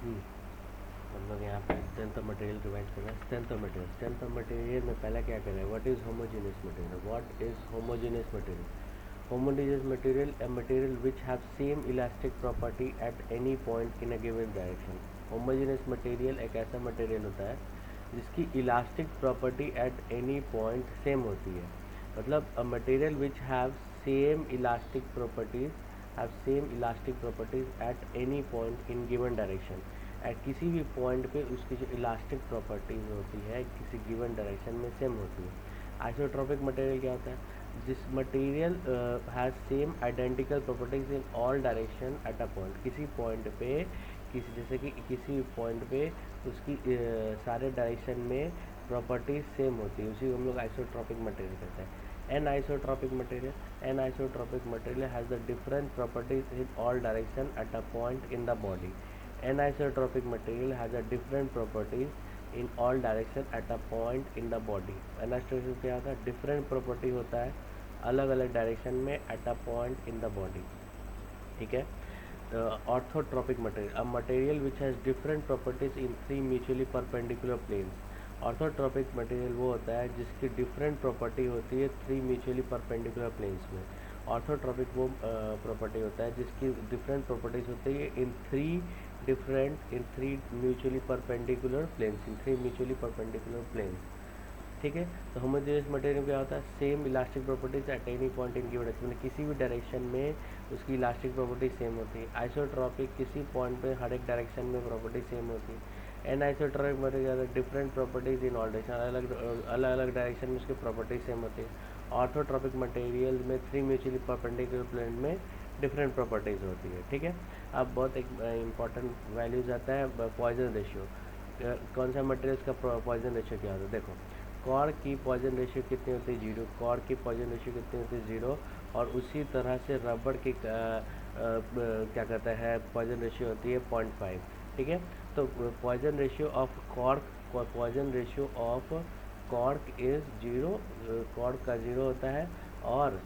हम्म, हम लोग यहाँ पे स्ट्रेंथ ऑफ मटेरियल रिवाइज कर रहे हैं। स्ट्रेंथ ऑफ मटेरियल में पहला क्या कर रहे हैं, what is homogeneous material. What is homogeneous material? Homogeneous material a material which have same elastic property at any point in a given direction। Homogeneous material एक ऐसा मटेरियल होता है जिसकी elastic property at any point same होती है। मतलब a material which have same elastic properties at any point in given direction. At किसी भी पॉइंट पे उसकी जो इलास्टिक प्रॉपर्टीज होती है किसी गिवन डायरेक्शन में सेम होती है। आइसोट्रॉपिक मटेरियल क्या होता है? This material has same identical properties in all direction at a point. किसी पॉइंट पे जैसे कि किसी पॉइंट पे उसकी सारे डायरेक्शन में प्रॉपर्टीज सेम होती है, उसी को हम लोग आइसोट्रॉपिक मटेरियल कहते हैं। An isotropic material has the different properties in all direction at a point in the body. An isotropic material has a different properties in all direction at a point in the body. An isotropic क्या होता है? Different property होता है अलग अलग direction में at a point in the body. ठीक है। Orthotropic material, a material which has different properties in three mutually perpendicular planes. Orthotropic material वो होता है जिसकी डिफरेंट प्रॉपर्टी होती है थ्री म्यूचुअली परपेंडिकुलर प्लेन्स में। ऑर्थोट्रॉपिक वो प्रॉपर्टी होता है जिसकी डिफरेंट प्रॉपर्टीज होती है in three mutually perpendicular planes. ठीक है। तो होमोजेनियस मटेरियल क्या होता है? Same elastic properties at any point in given direction, मतलब किसी भी डायरेक्शन में उसकी इलास्टिक प्रॉपर्टी सेम होती है। आइसोट्रॉपिक, किसी पॉइंट पे हर एक डायरेक्शन में प्रॉपर्टी सेम होती है। An isotropic material different properties in all direction, अलग अलग डायरेक्शन में उसकी प्रॉपर्टी सेम होती है। ऑर्थोट्रॉपिक मटेरियल में थ्री म्यूचुअली परपेंडिकुलर प्लेन में डिफरेंट प्रॉपर्टीज होती है। ठीक है। अब बहुत एक इंपॉर्टेंट वैल्यूज आता है पॉइजन रेशियो। कौन सा मटेरियल का पॉइजन रेशियो क्या होता है? देखो, कॉर्क की पॉइजन रेशियो कितनी होती है? 0। कॉर्क की पॉइजन रेशियो कितनी होती है? 0। और उसी तरह से रबड़ की क्या कहता है पॉइजन रेशियो होती है 0.5। ठीक है। तो Poisson ratio of cork is 0। Cork का 0 होता है और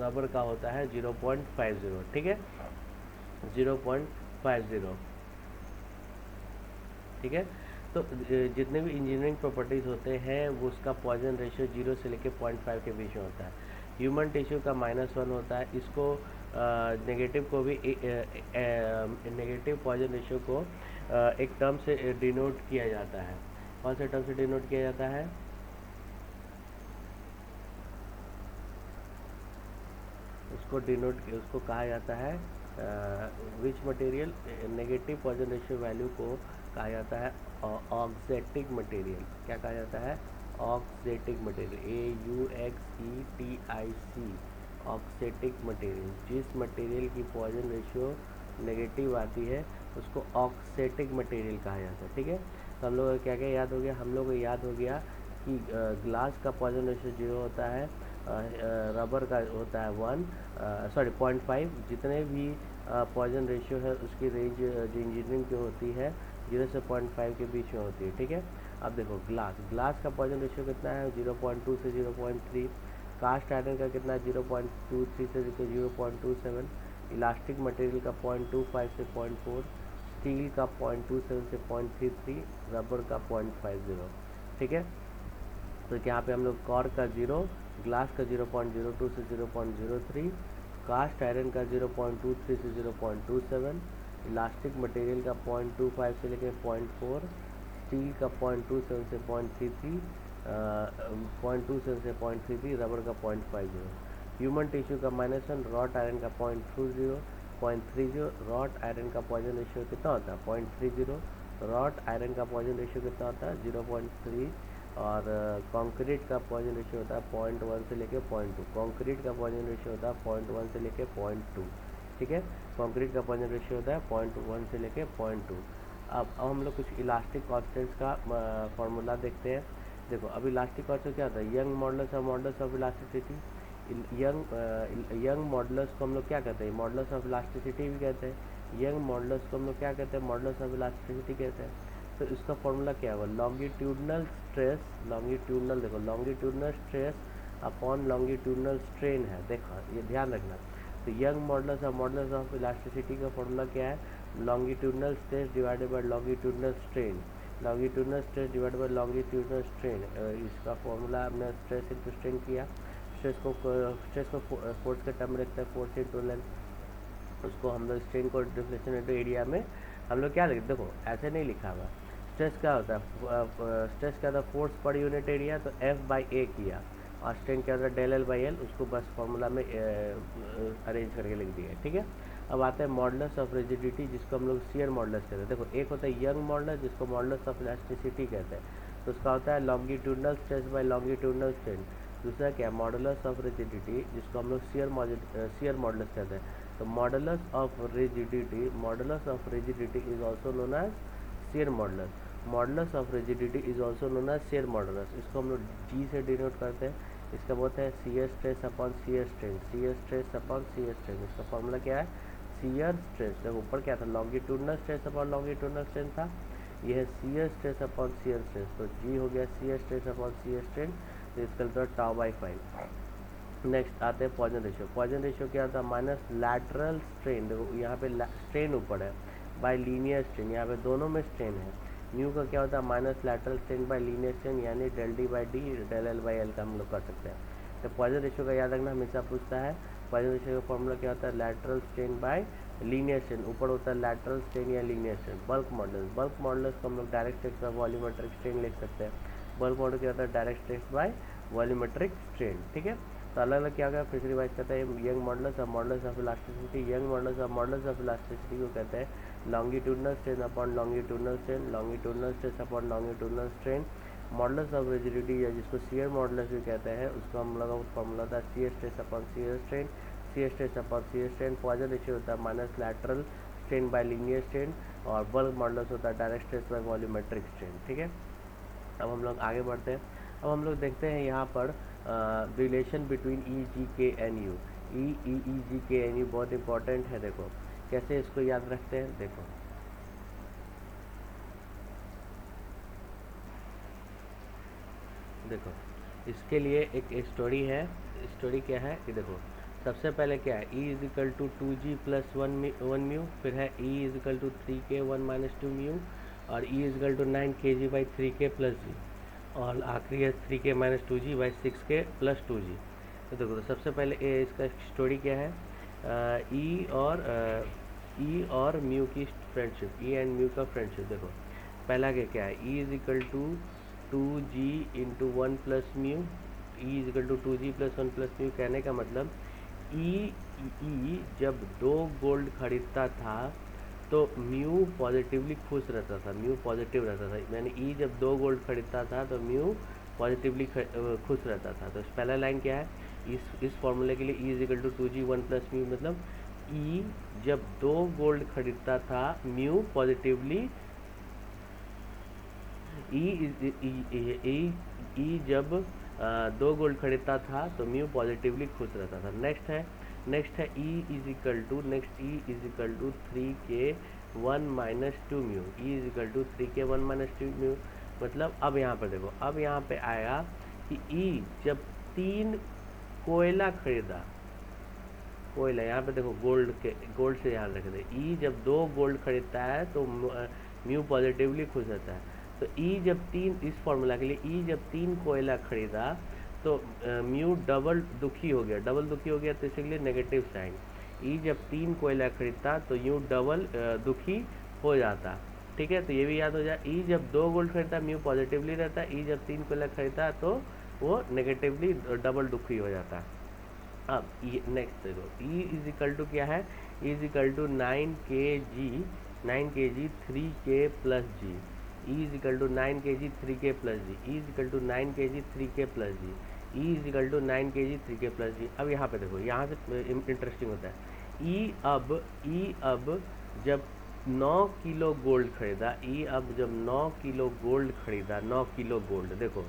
रबड़ का होता है 0.50। ठीक है, 0.50। ठीक है। तो जितने भी इंजीनियरिंग प्रॉपर्टीज़ होते हैं वो उसका पॉइजन रेशियो 0 से लेकर 0.5 के बीच में होता है। ह्यूमन टिश्यू का -1 होता है। इसको नेगेटिव को भी नेगेटिव पॉइजन रेशियो को एक टर्म से डिनोट किया जाता है। कौन से टर्म से डिनोट किया जाता है? उसको कहा जाता है which material, negative Poisson ratio value को कहा जाता है ऑक्जेटिक मटेरियल। क्या कहा जाता है? ऑक्जेटिक मटेरियल, AUXETIC, ऑक्जेटिक मटेरियल। जिस मटेरियल की पॉइजन रेशियो नेगेटिव आती है उसको ऑक्सेटिक मटेरियल कहा जाता है। ठीक है। तो हम लोग को क्या क्या याद हो गया? हम लोग को याद हो गया कि ग्लास का पॉइजन रेशियो 0 होता है, रबर का होता है 0.5। जितने भी पॉइजन रेशियो है उसकी रेंज जो इंजीनियरिंग की होती है 0 से 0.5 के बीच में होती है। ठीक है। अब देखो, ग्लास का पॉइजन रेशियो कितना है? 0.2 से 0.3। कास्ट आयरन का कितना है? 0.23 से 0.27। इलास्टिक मटेरियल का 0.25 से 0.4। स्टील का 0.27 से 0.33। रबर का 0.50। ठीक है। तो यहाँ पे हम लोग कॉर्क का 0, ग्लास का 0.02 से 0.03, कास्ट आयरन का 0.23 से 0.27, इलास्टिक मटेरियल का 0.25 से लेकर 0.4, स्टील का 0.27 से 0.33, 0.27 से 0.33, रबर का 0.50। ह्यूमन टिश्यू का -1, रॉट आयरन का 0.30। रॉट आयरन का पॉइजन रेशियो कितना होता है? 0.30। रॉट आयरन का पॉइजन रेशियो कितना होता है? 0.3। और कंक्रीट का पॉइजन रेशियो होता है 0.1 से लेके 0.2। कंक्रीट का पॉइजन रेशियो होता है 0.1 से लेके 0.2। ठीक है। कंक्रीट का पॉइजन रेशियो होता है 0.1 से लेके 0.2। अब हम लोग कुछ इलास्टिक कांस्टेंट्स का फॉर्मूला देखते हैं। देखो, अब इलास्टिक कांस्टेंट क्या होता है? Young modulus of elasticity. Young modulus को हम लोग क्या कहते हैं? मॉडुलस ऑफ इलास्टिसिटी भी कहते हैं। यंग मॉडुलस को हम लोग क्या कहते हैं? मॉडुलस ऑफ इलास्टिसिटी कहते हैं। तो इसका फॉर्मूला क्या होगा? Longitudinal stress upon longitudinal strain है। देखो, ये ध्यान रखना, तो यंग मॉडुलस ऑफ इलास्टिसिटी का फॉर्मूला क्या है, longitudinal stress divided by longitudinal strain, longitudinal stress divided by longitudinal strain. इसका फॉर्मूला हमने स्ट्रेस इंटू स्ट्रेन किया, स्ट्रेस को फोर्स के टर्म में रखते हैं, फोर्स इंटू लेंथ, उसको हम लोग स्ट्रेन को डिफ्लेक्शन इंटू एरिया में हम लोग क्या लिखते, देखो ऐसे नहीं लिखा हुआ। स्ट्रेस क्या होता है, स्ट्रेस क्या होता है, फोर्स पर यूनिट एरिया, तो F/A किया, और स्ट्रेन क्या होता है डेल L/L, उसको बस फॉर्मूला में अरेंज करके लिख दिया, ठीक है। अब आते हैं मॉडुलस ऑफ रिजिडिटी, जिसको हम लोग शियर मॉडुलस कहते हैं। देखो एक होता है यंग मॉडुलस, जिसको मॉडुलस ऑफ इलास्टिसिटी कहते हैं, तो उसका होता है longitudinal stress by longitudinal strain. दूसरा क्या है, मॉडुलस ऑफ रिजिडिटी, जिसको हम लोग शियर मॉडुलस कहते हैं। तो modulus of rigidity is also known as shear modulus, modulus of rigidity is also known as shear modulus. इसको हम लोग G से डिनोट करते हैं। इसका बोलते हैं shear stress upon shear strain, shear stress upon shear strain. इसका फॉर्मूला क्या है, शियर स्ट्रेस, देखो ऊपर क्या था, longitudinal stress upon longitudinal strain था, यह है shear stress upon shear stress, तो G हो गया shear stress upon shear strain, तो इसका होता है τ/5। नेक्स्ट आते हैं पॉइजन रेशियो। पॉइजन रेशियो क्या होता है, माइनस लैटरल स्ट्रेन, देखो यहाँ पे स्ट्रेन ऊपर है, बाय लीनियर स्ट्रेन, यहाँ पे दोनों में स्ट्रेन है। म्यू का क्या होता है, minus lateral strain bye linear strain, यानी डेल D/D डेल L/L का हम लोग कर सकते हैं। तो पॉइजन रेशियो का याद रखना, हमेशा पूछता है। पॉइजन रेशियो का फॉर्मूला क्या होता है, lateral strain bye linear strain, ऊपर होता है लैटरल स्ट्रेन या लीनियर स्ट्रेन। बल्क मॉडुलस को हम लोग direct stress by volumetric strain लिख सकते हैं। बल्क मॉडल क्या होता है, direct stress by volumetric strain, ठीक है। तो अलग अलग क्या होगा, फिर रिवाइज करते हैं। यंग मॉडुलस और modulus of elasticity, young modulus और मॉडुलस ऑफ इलास्टिसिटी को कहते हैं longitudinal strain upon longitudinal strain, longitudinal stress upon longitudinal strain. Modulus of rigidity या जिसको शियर मॉडुलस भी कहते हैं, उसका हम लोग फॉर्मूला था shear stress upon shear strain, shear stress upon shear strain. Poisson ratio होता है minus lateral strain bye linear strain, और बल्क मॉडुलस होता है direct stress by volumetric strain, ठीक है। अब हम लोग आगे बढ़ते हैं। अब हम लोग देखते हैं यहाँ पर रिलेशन बिटवीन E/G/K/N/U। E/G/K/N/U बहुत इंपॉर्टेंट है, देखो कैसे इसको याद रखते हैं। देखो इसके लिए एक स्टोरी है। स्टोरी क्या है कि देखो सबसे पहले क्या है, E = 2G + 1 म्यू, फिर है E = 3K 1 - 2 म्यू, और E = 9kg/3K + G, और आखिरी है 3K - 2G/6K + 2G। तो देखो तो सबसे पहले इसका स्टोरी क्या है, E और म्यू की फ्रेंडशिप, E एंड म्यू का फ्रेंडशिप। देखो पहला क्या है, E = 2G × 1 + mu, E = 2G + 1 + mu. कहने का मतलब E जब 2 गोल्ड खरीदता था तो म्यू पॉजिटिवली खुश रहता था, म्यू पॉजिटिव रहता था, यानी E जब 2 गोल्ड खरीदता था तो म्यू पॉजिटिवली खुश रहता था। तो पहला लाइन क्या है, इस फॉर्मूले के लिए E = 2G 1 + म्यू, मतलब E जब 2 गोल्ड खरीदता था म्यू पॉजिटिवली, E जब 2 गोल्ड खरीदता था तो म्यू पॉजिटिवली खुश रहता था। नेक्स्ट है E = 3K 1 - 2 mu, E = 3K 1 - 2 mu. मतलब अब यहाँ पर देखो, अब यहाँ पे आएगा कि E जब 3 कोयला खरीदा, कोयला यहाँ पे देखो गोल्ड से ध्यान रख दे, E जब 2 गोल्ड खरीदता है तो म्यू पॉजिटिवली खुश रहता है। तो E जब 3, इस फॉर्मूला के लिए E जब 3 कोयला खरीदा तो म्यू डबल दुखी हो गया, तो इसलिए नेगेटिव साइन। E जब 3 कोयला खरीदता तो यूँ डबल दुखी हो जाता, ठीक है। तो ये भी याद हो जाए, E जब 2 गोल्ड खरीदता म्यू पॉजिटिवली रहता, E जब 3 कोयला खरीदता तो वो नेगेटिवली डबल दुखी हो जाता। अब नेक्स्ट देखो, E = क्या है, E = 9kg 3K + G, E = 9kg 3K + G, E = 9kg 3K + G, E = 9kg 3K + G। अब यहाँ पे देखो, यहाँ से इंटरेस्टिंग होता है। E अब जब 9 किलो गोल्ड खरीदा, E अब जब 9 किलो गोल्ड खरीदा, 9 किलो गोल्ड, देखो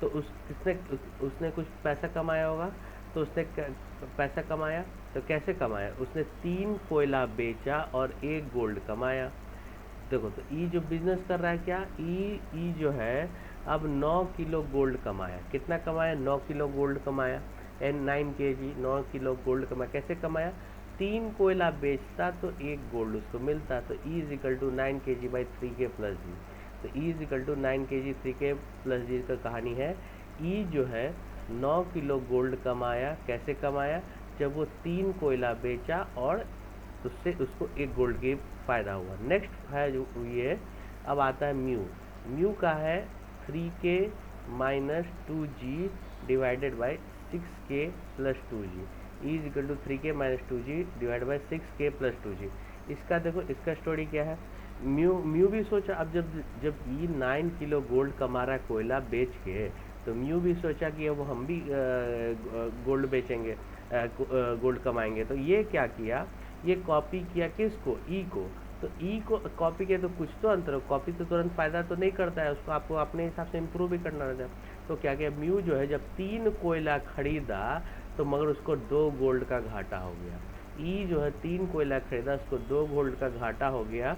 तो उसने कुछ पैसा कमाया होगा। तो उसने पैसा कमाया तो कैसे कमाया, उसने 3 कोयला बेचा और 1 गोल्ड कमाया। देखो तो E जो बिजनेस कर रहा है क्या, E जो है अब 9 किलो गोल्ड कमाया। कितना कमाया, 9 किलो गोल्ड कमाया, 9 kg 9 किलो गोल्ड कमाया। कैसे कमाया, 3 कोयला बेचता तो 1 गोल्ड उसको मिलता। तो E is equal to 9 kg by 3K plus G. तो E is equal to 9 kg 3K plus G का कहानी है। E जो है 9 किलो गोल्ड कमाया। कैसे कमाया? जब वो 3 कोयला बेचा और उससे उसको 1 गोल्ड की फ़ायदा हुआ। नेक्स्ट है जो ये अब आता है म्यू। म्यू का है 3K minus 2G divided by 6K plus 2G। E is equal to 3K minus 2G divide by 6K plus 2G। इसका देखो, इसका स्टोरी क्या है। म्यू भी सोचा, अब जब E 9 किलो गोल्ड कमा रहा है कोयला बेच के, तो म्यू भी सोचा कि अब हम भी गोल्ड बेचेंगे, गोल्ड कमाएंगे। तो ये क्या किया, ये कॉपी किया किसको? ई को। तो ई को कॉपी किया तो कुछ तो अंतर हो, कॉपी तो तुरंत फ़ायदा तो नहीं करता है, उसको आपको अपने हिसाब से इम्प्रूव भी करना रहता है। तो क्या किया, म्यू जो है जब 3 कोयला खरीदा तो मगर उसको 2 गोल्ड का घाटा हो गया। ई जो है 3 कोयला खरीदा, उसको 2 गोल्ड का घाटा हो गया।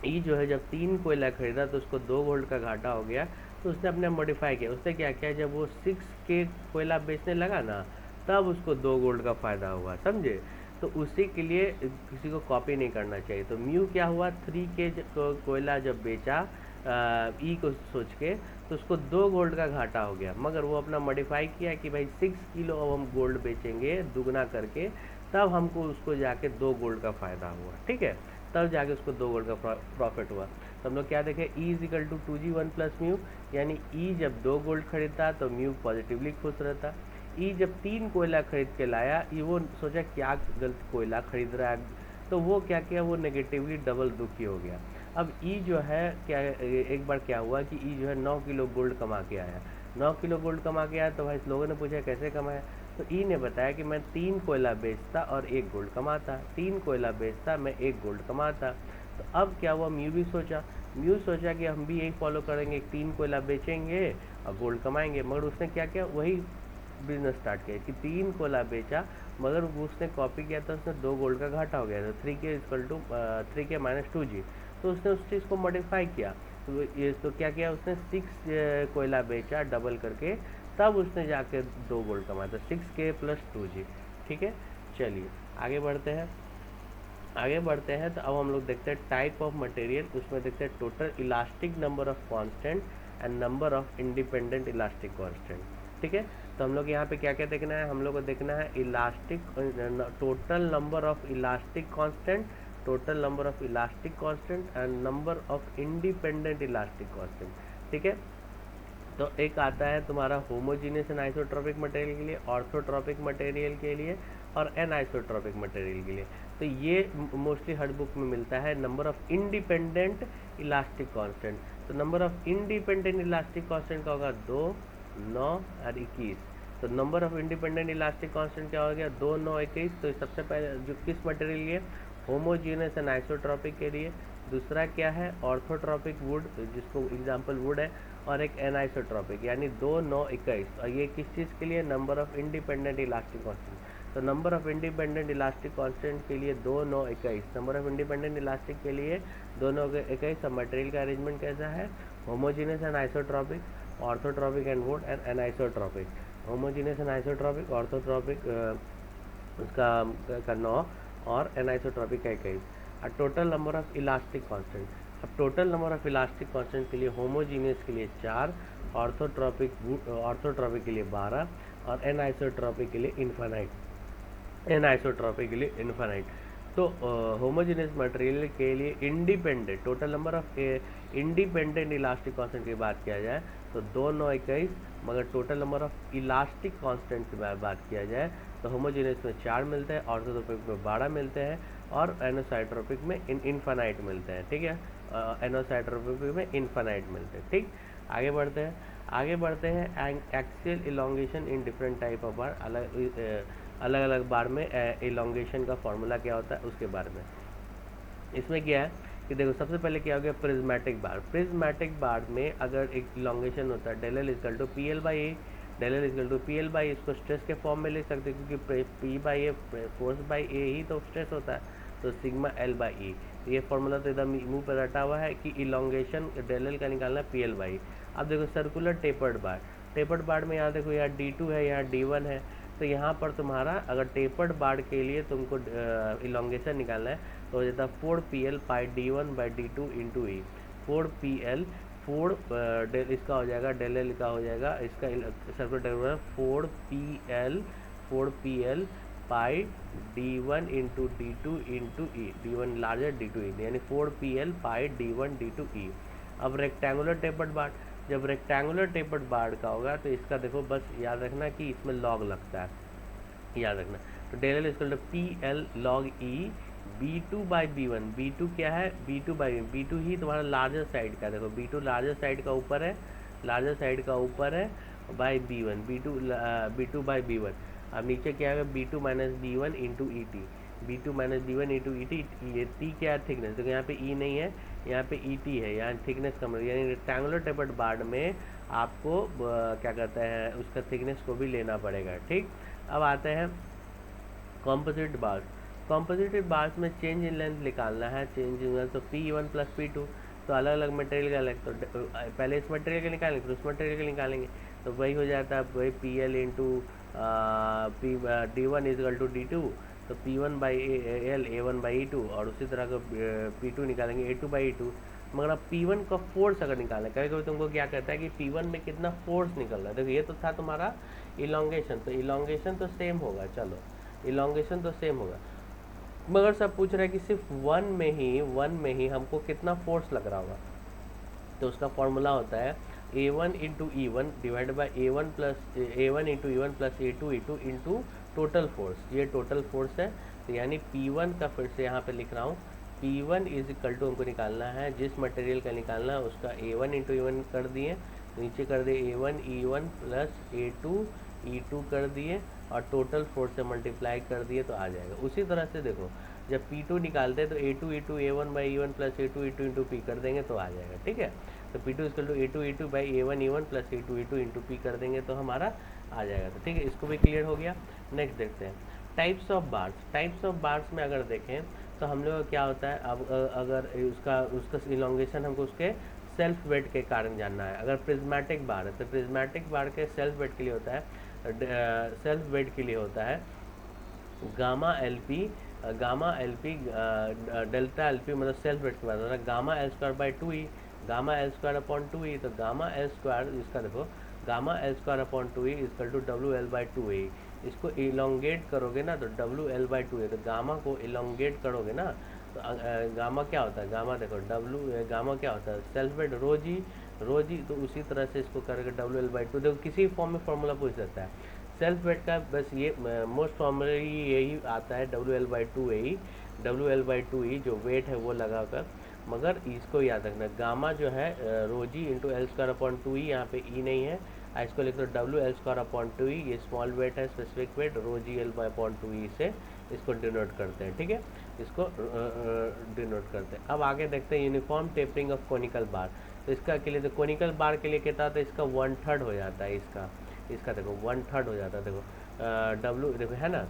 ई जो है जब 3 कोयला खरीदा तो उसको 2 गोल्ड का घाटा हो गया। तो उसने अपने मॉडिफाई किया। उसने क्या किया, जब वो 6K कोयला बेचने लगा ना, तब उसको 2 गोल्ड का फ़ायदा हुआ, समझे। तो उसी के लिए किसी को कॉपी नहीं करना चाहिए। तो म्यू क्या हुआ, 3K कोयला जब बेचा ई को सोच के, तो उसको 2 गोल्ड का घाटा हो गया। मगर वो अपना मॉडिफाई किया कि भाई 6 किलो अब हम गोल्ड बेचेंगे दुगना करके, तब हमको उसको जाके 2 गोल्ड का फ़ायदा हुआ, ठीक है। तब जाके उसको 2 गोल्ड का प्रॉफिट हुआ। तो हम लोग क्या देखें, E is equal to 2G 1 plus mu, यानी E जब 2 गोल्ड खरीदता तो म्यू पॉजिटिवली खुश रहता। E जब 3 कोयला खरीद के लाया, ये वो सोचा क्या गलत कोयला खरीद रहा है, तो वो क्या किया, वो नेगेटिवली डबल दुखी हो गया। अब E जो है क्या, एक बार क्या हुआ कि E जो है 9 किलो गोल्ड कमा के आया। 9 किलो गोल्ड कमा के आया तो भाई लोगों ने पूछा कैसे कमाया, तो E ने बताया कि मैं 3 कोयला बेचता और 1 गोल्ड कमाता। 3 कोयला बेचता, मैं 1 गोल्ड कमाता। तो अब क्या हुआ, म्यू भी सोचा। म्यू सोचा कि हम भी यही फॉलो करेंगे, 3 कोयला बेचेंगे और गोल्ड कमाएंगे। मगर उसने क्या किया, वही बिजनेस स्टार्ट किया कि 3 कोयला बेचा, मगर उसने कॉपी किया था, उसने 2 गोल्ड का घाटा हो गया था। 3K equal to 3K minus 2G। तो उसने उस चीज़ को मॉडिफाई किया। तो ये तो क्या किया, उसने 6 कोयला बेचा डबल करके, तब उसने जाके 2 गोल्ड कमाया। तो 6K प्लस 2G, ठीक है। चलिए आगे बढ़ते हैं। आगे बढ़ते हैं तो अब हम लोग देखते हैं टाइप ऑफ मटेरियल। उसमें देखते हैं total elastic number of constant and number of independent elastic constant, ठीक है। तो हम लोग यहाँ पे क्या क्या देखना है, हम लोग को देखना है elastic, total number of elastic constant, total number of elastic constant and number of independent elastic constant, ठीक है। तो एक आता है तुम्हारा होमोजीनियस एंड आइसोट्रॉपिक मटेरियल के लिए, ऑर्थोट्रॉपिक मटेरियल के लिए और एनआइसोट्रॉपिक मटेरियल के लिए। तो ये मोस्टली हर बुक में मिलता है। Number of independent elastic constant, तो number of independent elastic constant का होगा 2, 9 और 21। तो number of independent elastic constant क्या हो गया, 2, 9, 21। तो सबसे पहले जो किस मटेरियल के, होमोजीनियस एंड आइसोट्रॉपिक के लिए। दूसरा क्या है, ऑर्थोट्रॉपिक वुड, जिसको एग्जांपल वुड है, और एक एनाइसोट्रॉपिक, यानी 2, 9, 21। और ये किस चीज़ के लिए, number of independent elastic constant. तो number of independent elastic constant के लिए 2, 9, 21। नंबर ऑफ इंडिपेंडेंट इलास्टिक के लिए 2, 9, 21। मटेरियल का अरेंजमेंट कैसा है, homogeneous and isotropic, orthotropic and wood and anisotropic. Homogeneous and isotropic, orthotropic उसका 9 और एनाइसोट्रॉपिक का 21। और total number of elastic constant, अब total number of elastic constant के लिए होमोजीनियस के लिए 4, ऑर्थोट्रॉपिक के लिए 12 और एनाइसोट्रॉपिक के लिए इन्फानाइट, एनाइसोट्रॉपिक के लिए इन्फानाइट। तो होमोजीनियस मटेरियल के लिए independent, total number of independent elastic constant की बात किया जाए तो 2, 9, 21। मगर total number of elastic constant की बात किया जाए तो होमोजीनियस में 4 मिलते हैं, ऑर्थोट्रॉपिक में 12 मिलते हैं और एनोसाइट्रोपिक में इन्फानाइट मिलते हैं, ठीक है। एनोसाइट्रोपिक में इन्फानाइट मिलते हैं, ठीक। आगे बढ़ते हैं। आगे बढ़ते हैं axial elongation in different type of बार, अलग अलग बार में इलोंगेशन का फॉर्मूला क्या होता है उसके बारे में। इसमें क्या है कि देखो, सबसे पहले क्या हो गया, प्रिज्मेटिक बार। प्रिज्मेटिक बार में अगर एक इलोंगेशन होता है del L equal to P L by A, del L equal to P L by, इसको स्ट्रेस के फॉर्म में लिख सकते हैं क्योंकि P by A, force by A ही तो स्ट्रेस होता है, तो सिग्मा एल बाई ई। ये फॉर्मूला तो एकदम मुंह पर रटा हुआ है कि इलोंगेशन डेल एल का निकालना है पी एल बाई। अब देखो सर्कुलर टेपर्ड बार, टेपर्ड बार में यहाँ देखो यहाँ D2 है, यहाँ D1 है, तो तो यहाँ पर तुम्हारा अगर टेपर्ड बार के लिए तुमको इलोंगेशन निकालना है तो हो जाता है 4PL pi D1 by D2 into E. 4PL 4 इसका हो जाएगा डेल एल का हो जाएगा, इसका सर्कुलर 4PL पाई D1 इंटू D2 इंटू ई, D1 लार्जर D2 ई, यानी 4PL पाई D1 D2 ई। अब रेक्टेंगुलर टेपर्ड बार, जब रेक्टेंगुलर टेपर्ड बार का होगा तो इसका देखो बस याद रखना कि इसमें लॉग लगता है, याद रखना। तो del L equal to PL log e B2 by B1। B2 क्या है, B2 बाई B2 ही तुम्हारा लार्जर साइड का, देखो B2 लार्जर साइड का ऊपर है, लार्जर साइड का ऊपर है, by B1 B2 by B1। अब नीचे क्या है B2 minus B1 into E T, B2 minus B1 into E T. ये टी क्या है, थिकनेस, देखो यहाँ पे ई नहीं है, यहाँ पे ई टी है, यहाँ थिकनेस कम है, यानी रेक्टेंगुलर टेपर्ड बार में आपको क्या कहते हैं उसका थिकनेस को भी लेना पड़ेगा, ठीक। अब आते हैं कॉम्पोजिट बार्स। कॉम्पोजिट बार्स में चेंज इन लेंथ निकालना है, चेंज इन लेंथ तो P1 प्लस P2, तो अलग अलग मटेरियल का अलग, तो पहले इस मटेरियल का निकालेंगे फिर उस मटेरियल का निकालेंगे, तो वही हो जाता है वही PL into D1 is equal to D2, तो P1 by L A1 by E2, और उसी तरह का P2 निकालेंगे A2 बाई E2। मगर अब P1 का फोर्स अगर निकालें, कभी कभी तुमको क्या कहता है कि P1 में कितना फोर्स निकल रहा है, देखो ये तो था तुम्हारा इलोंगेशन, तो इलोंगेशन तो सेम होगा, चलो इलोंगेशन तो सेम होगा, मगर सब पूछ रहा है कि सिर्फ वन में ही हमको कितना फोर्स लग रहा होगा। तो उसका फॉर्मूला होता है A1 into E1 divide by A1 into E1 plus A2 E2 into total force, ये टोटल फोर्स है। तो यानी P1 का फिर से यहाँ पे लिख रहा हूँ, P1 इज इक्वल टू हमको निकालना है, जिस मटेरियल का निकालना है उसका A1 इंटू E1 कर दिए, नीचे कर दिए A1 E1 plus A2 E2 कर दिए, और टोटल फोर्स से मल्टीप्लाई कर दिए तो आ जाएगा। उसी तरह से देखो जब P2 निकालते हैं तो A2 E2 A1 by E1 plus A2 E2 into P कर देंगे तो आ जाएगा, ठीक है। तो P2 equal to A2 E2 by A1 E1 plus A2 E2 into P कर देंगे तो हमारा आ जाएगा, तो ठीक है, इसको भी क्लियर हो गया। नेक्स्ट देखते हैं types of bars. Types of bars में अगर देखें तो हम लोग क्या होता है, अब अगर उसका इलोंगेशन हमको उसके सेल्फ वेट के कारण जानना है। अगर प्रिज्मेटिक बार है तो प्रिज्मेटिक बार के सेल्फ वेट के लिए होता है, सेल्फ वेट के लिए होता है gamma L P delta L P, मतलब सेल्फ वेट के बाद होता है gamma L square by 2 E, gamma L square upon 2 E. तो गामा एल स्क्वायर इसका देखो gamma L square upon 2 E equal to W L by 2 A. इसको elongate करोगे ना तो डब्ल्यू एल बाई 2 ए, तो गामा को इलोंगेट करोगे ना तो गामा क्या होता है, गामा देखो गामा क्या होता है सेल्फ वेट रो जी, तो उसी तरह से इसको करके डब्ल्यू एल बाई 2, देखो किसी फॉर्म में फॉर्मूला पूछ सकता है सेल्फ वेट का, बस ये मोस्ट फॉर्मली यही आता है W L by 2 A, W L by 2 ई जो वेट है वो लगा कर। मगर इसको याद रखना गामा जो है rho G into L square upon 2 E, यहाँ पे ई नहीं है, इसको लिख दो W L square upon 2 E, ये स्मॉल वेट है specific weight, rho G L by upon 2 E से इसको डिनोट करते हैं, ठीक है, इसको डिनोट करते हैं। अब आगे देखते हैं यूनिफॉर्म टेपरिंग ऑफ कोनिकल बार। तो इसका के लिए तो कोनिकल बार के लिए कहता है तो इसका 1/3 हो जाता है, इसका देखो 1/3 हो जाता है, देखो डब्ल्यू देखो है ना,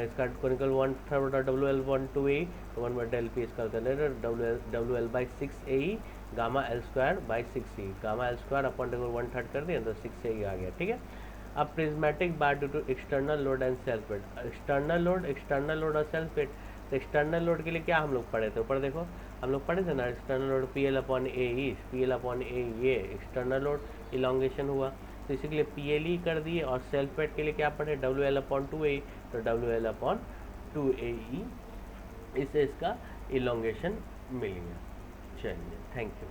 इसका कोनिकल 1/3 होता है डब्ल्यू एल 1/2 ए, तो 1 डेल पी इसका W L by 6 A gamma L square by 6 E, gamma L square upon देखो 1/3 कर दिया तो 6 ए आ गया, ठीक है। अब prismatic bar due to external load and self weight, external load और सेल्फ वेट। तो एक्सटर्नल लोड के लिए क्या हम लोग पढ़े थे, ऊपर देखो हम लोग पढ़े थे ना एक्सटर्नल लोड PL अपॉन ए ई, PL अपॉन ए, ये एक्सटर्नल लोड इलोंगेशन हुआ, तो इसी के लिए PLE कर दिए, और सेल्फ वेट के लिए क्या पढ़े WL अपॉन 2AE, तो WL अपॉन 2AE, इससे इसका इलोंगेशन मिल गया। चलिए थैंक यू।